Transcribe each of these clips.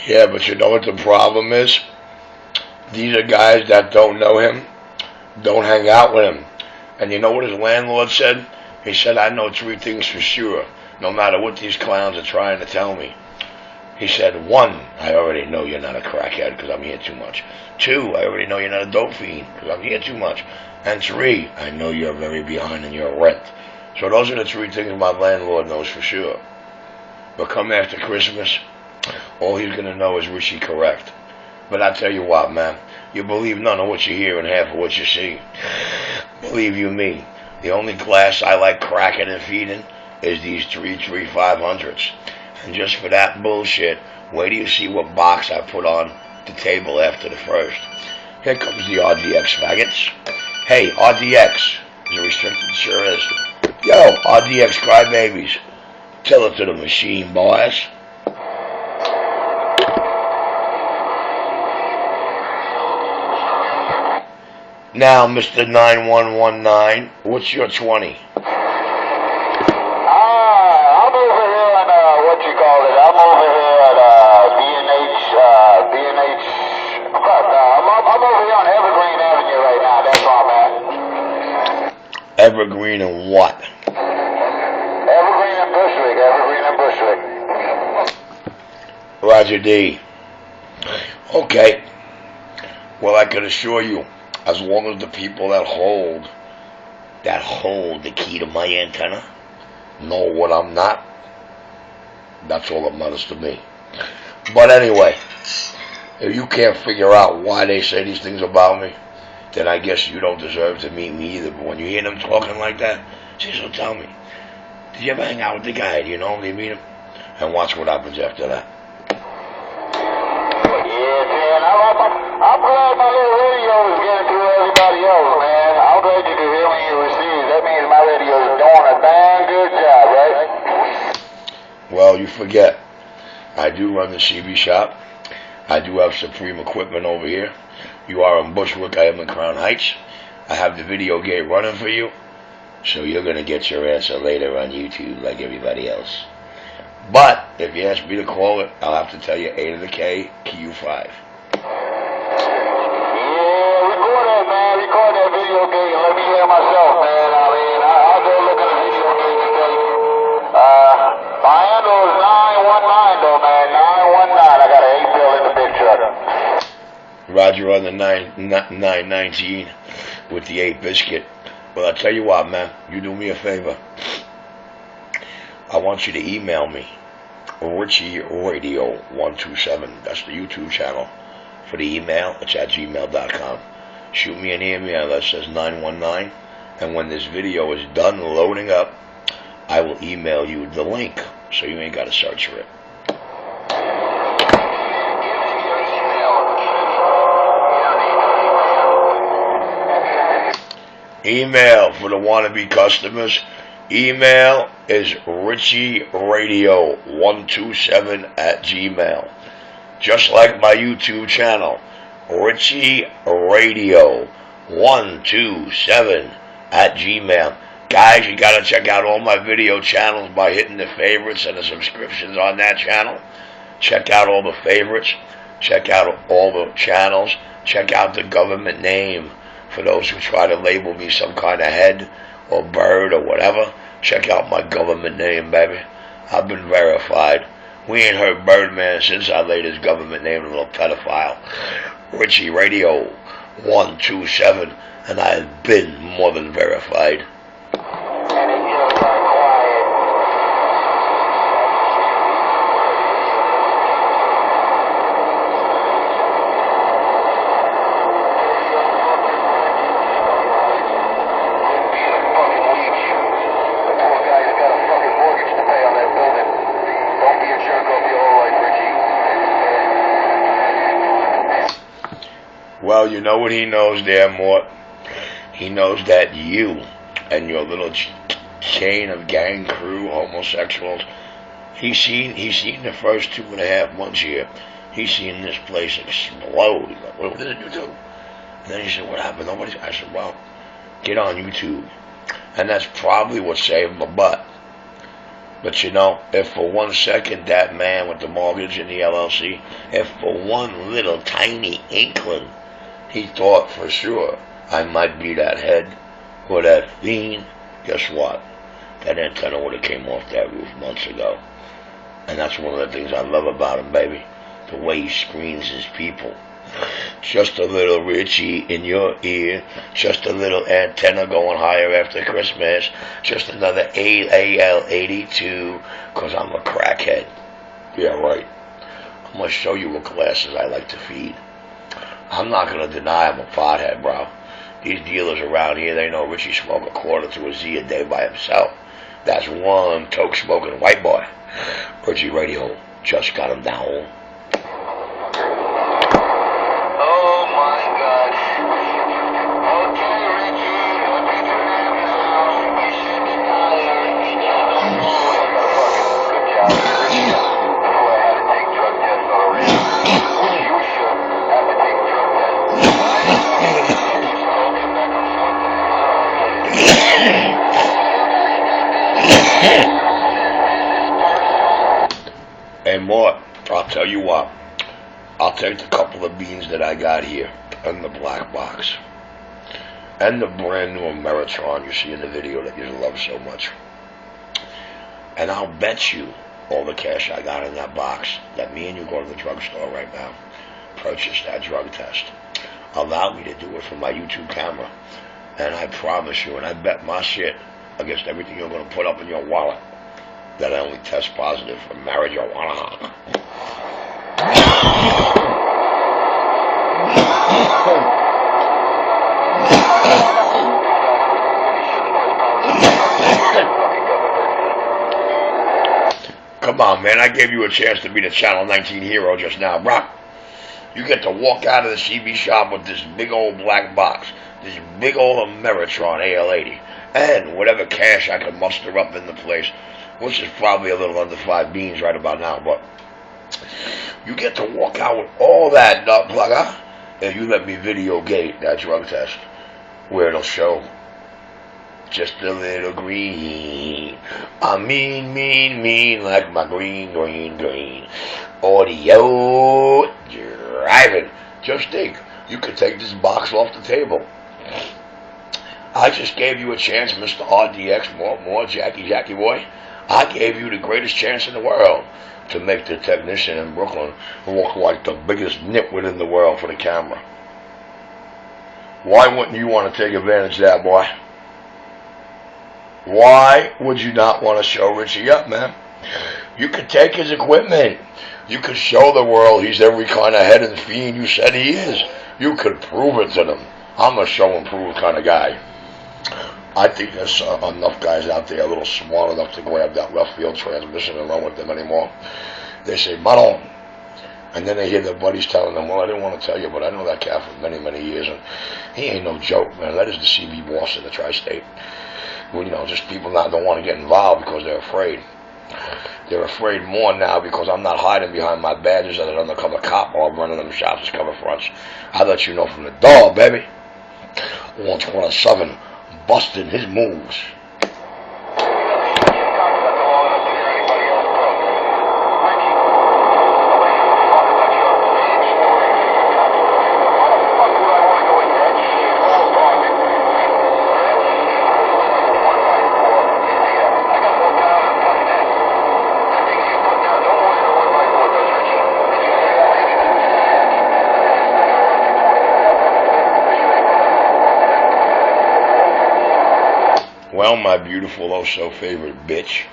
Yeah, but you know what the problem is? These are guys that don't know him, don't hang out with him. And you know what his landlord said? He said, I know three things for sure, no matter what these clowns are trying to tell me. He said, one, I already know you're not a crackhead because I'm here too much. Two, I already know you're not a dope fiend because I'm here too much. And three, I know you're very behind in your rent. So those are the three things my landlord knows for sure. But come after Christmas, all he's going to know is Richie correct. But I tell you what, man, you believe none of what you hear and half of what you see. Believe you me, the only glass I like cracking and feeding is these 33500s. And just for that bullshit, wait till you see what box I put on the table after the first. Here comes the RDX faggots. Hey, RDX is a restricted, sure is. Yo, RDX crybabies, tell it to the machine, boys. Now, Mr. 9119, what's your 20? I'm over here on, what you call it, I'm over here at, B&H, I'm over here on Evergreen Avenue right now, that's all, man. Evergreen and what? Evergreen and Bushwick. Roger D. Okay. Well, I can assure you, as long as the people that hold the key to my antenna know what I'm not, that's all that matters to me. But anyway, if you can't figure out why they say these things about me, then I guess you don't deserve to meet me either. But when you hear them talking like that, say, so tell me, did you ever hang out with the guy? Do you know him? Do you meet him? And watch what happens after that. Yeah, man, I'm glad my little radio is getting through everybody else, man. I'm glad you can hear me and receive. That means my radio is doing a damn good job, right? Well, you forget, I do run the CB shop. I do have Supreme equipment over here. You are in Bushwick, I am in Crown Heights. I have the video gate running for you, so you're going to get your answer later on YouTube like everybody else. But if you ask me to call it, I'll have to tell you A to the K, QU5. Yeah, record that video gate and let me hear myself, man. I mean, I'll go look at the video gate today. My handle is 919 though, man. 919. I got an 8-bill in the big truck. Roger on the 919 with the 8 biscuit. Well, I'll tell you what, man. You do me a favor. I want you to email me, Richie Radio 127. That's the YouTube channel. For the email, it's at gmail.com. Shoot me an email that says 919, and when this video is done loading up, I will email you the link, so you ain't got to search for it. Email for the wannabe customers. Email is RichieRadio127 at Gmail. Just like my YouTube channel, Richie Radio 127 at Gmail. Guys, you gotta check out all my video channels by hitting the favorites and the subscriptions on that channel. Check out all the favorites. Check out all the channels. Check out the government name for those who try to label me some kind of head or bird or whatever. Check out my government name, baby. I've been verified. We ain't heard Birdman since I laid his government name, a little pedophile. Richie Radio 127, and I have been more than verified. Well, you know what he knows there, Mort? He knows that you and your little chain of gang crew homosexuals, he's seen the first 2.5 months here. He's seen this place explode. He's like, what did you do? And then he said, what happened? Nobody. I said, well, get on YouTube. And that's probably what saved my butt. But you know, if for 1 second that man with the mortgage in the LLC, if for one little tiny inkling he thought for sure I might be that head or that fiend, guess what? That antenna would have came off that roof months ago. And that's one of the things I love about him, baby. The way he screens his people. Just a little Richie in your ear. Just a little antenna going higher after Christmas. Just another AL82, because I'm a crackhead. Yeah, right. I'm going to show you what glasses I like to feed. I'm not going to deny I'm a pothead, bro. These dealers around here, they know Richie smoke a quarter to a Z a day by himself. That's one toke smoking white boy. Richie Radio just got him down. Oh my God. Okay, Richie, what you do now? You should be tired. Good job, Richie. Before I had to take drug tests already. Which you should have to take drug tests. Hey, Mort, I'll tell you what. I'll take the couple of beans that I got here and the black box and the brand new Ameritron you see in the video that you love so much. And I'll bet you all the cash I got in that box that me and you go to the drugstore right now, purchase that drug test. Allow me to do it from my YouTube camera. And I promise you, and I bet my shit against everything you're going to put up in your wallet, that I only test positive for marijuana. Come on, man. I gave you a chance to be the Channel 19 hero just now, bro. You get to walk out of the CB shop with this big old black box, this big old Ameritron AL80, and whatever cash I can muster up in the place, which is probably a little under 5 beans right about now, but you get to walk out with all that nut plugger, and you let me video gate that drug test, where it'll show just a little green. I'm mean, like my green. Audio driving. Just think, you could take this box off the table. I just gave you a chance, Mr. RDX, more Jackie boy. I gave you the greatest chance in the world to make the technician in Brooklyn look like the biggest nitwit in the world for the camera. Why wouldn't you want to take advantage of that, boy? Why would you not want to show Richie up, man? You could take his equipment. You could show the world he's every kind of head and fiend you said he is. You could prove it to them. I'm a show and prove kind of guy. I think there's enough guys out there a little smart enough to grab that left field transmission and run with them anymore. They say, Maron. And then they hear their buddies telling them, well, I didn't want to tell you, but I know that cat for many, many years, and he ain't no joke, man. That is the CB boss in the tri-state. Well, you know, just people now don't want to get involved because they're afraid. They're afraid more now because I'm not hiding behind my badges as an undercover cop or I'm running them shots as cover fronts. I let you know from the door, baby. 127, busting his moves. Well, my beautiful, oh so favorite bitch,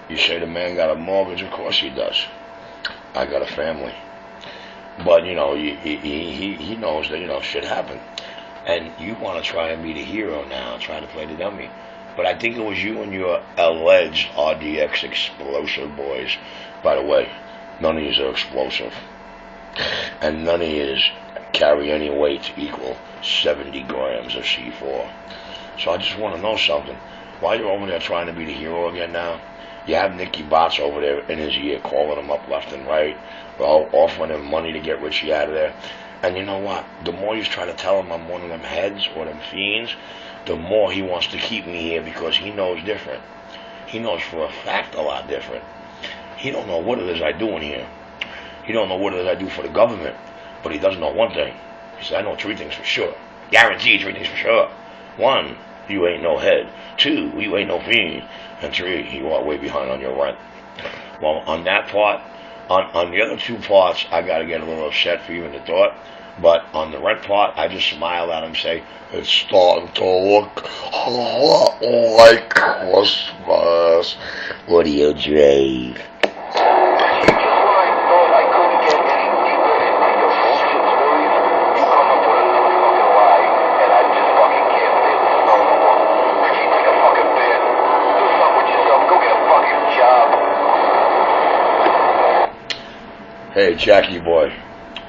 you say the man got a mortgage? Of course he does. I got a family. But, you know, he knows that, you know, shit happened. And you want to try and be the hero now, try to play the dummy. But I think it was you and your alleged RDX explosive boys. By the way, none of these are explosive. And none of these carry any weight to equal 70 grams of C4. So I just want to know something. Why are you over there trying to be the hero again now? You have Nicky Bots over there in his ear calling him up left and right, well, offering him money to get Richie out of there. And you know what? The more you try to tell him I'm one of them heads or them fiends, the more he wants to keep me here because he knows different. he knows for a fact a lot different. He don't know what it is I do in here. He don't know what it is I do for the government. But he does know one thing. He said, I know 3 things for sure. Guaranteed 3 things for sure. 1, you ain't no head. 2, you ain't no fiend. And 3, you are way behind on your rent. Well, on that part, on the other 2 parts, I got to get a little upset for even the thought. But on the rent part, I just smile at him and say, it's starting to look a lot like Christmas. What do you drive? Hey, Jackie boy,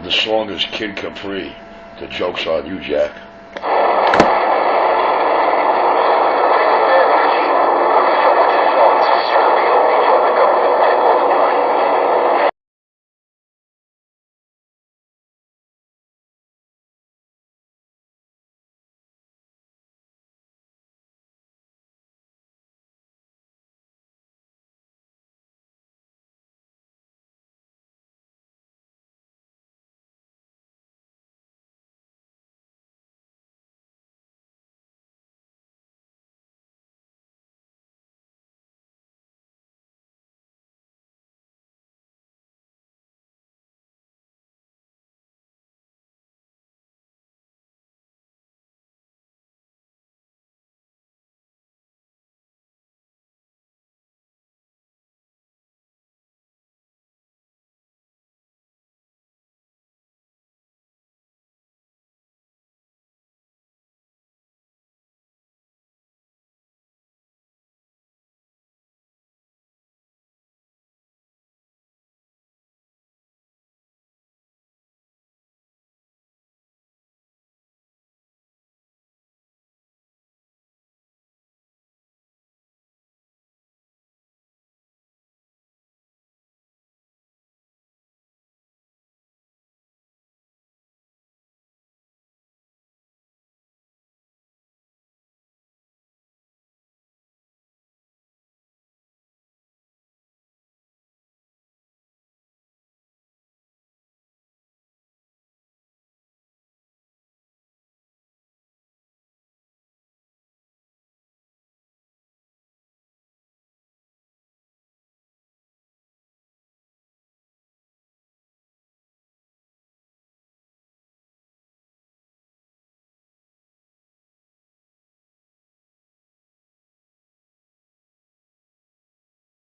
the song is Kid Capri. The joke's on you, Jack.